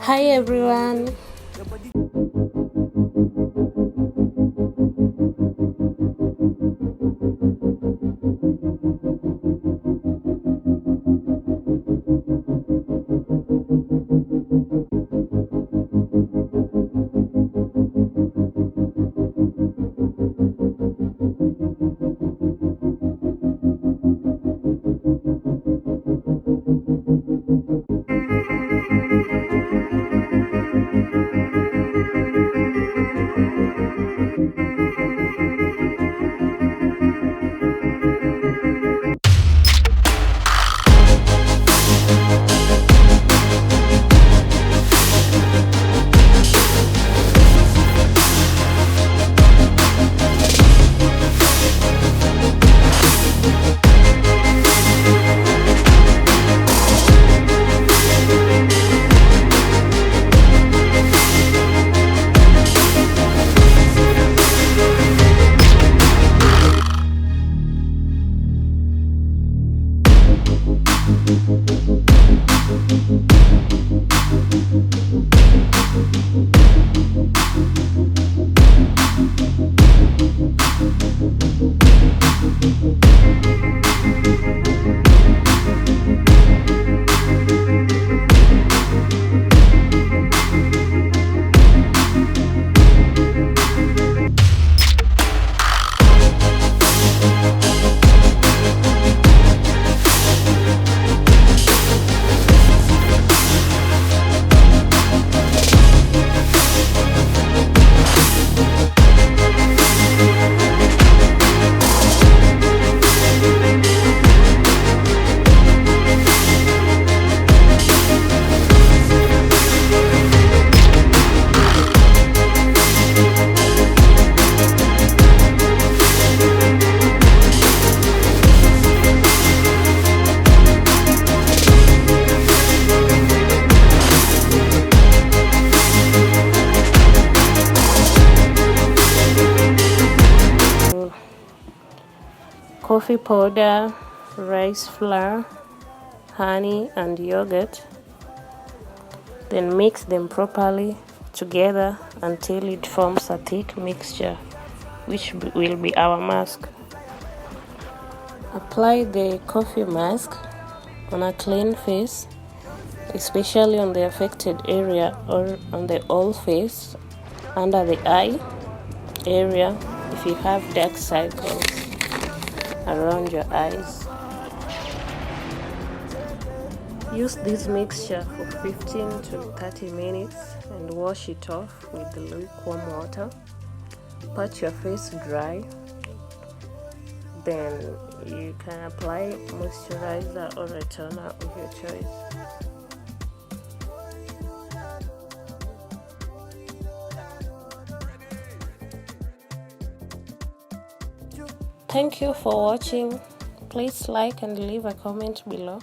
Hi everyone. Coffee powder, rice flour, honey and yogurt. Then mix them properly together until it forms a thick mixture, which will be our mask. Apply the coffee mask on a clean face, especially on the affected area or on the whole face, under the eye area if you have dark circles around your eyes. Use this mixture for 15 to 30 minutes and wash it off with lukewarm water. Pat your face dry. Then you can apply moisturizer or a toner of your choice. Thank you for watching. Please like and leave a comment below.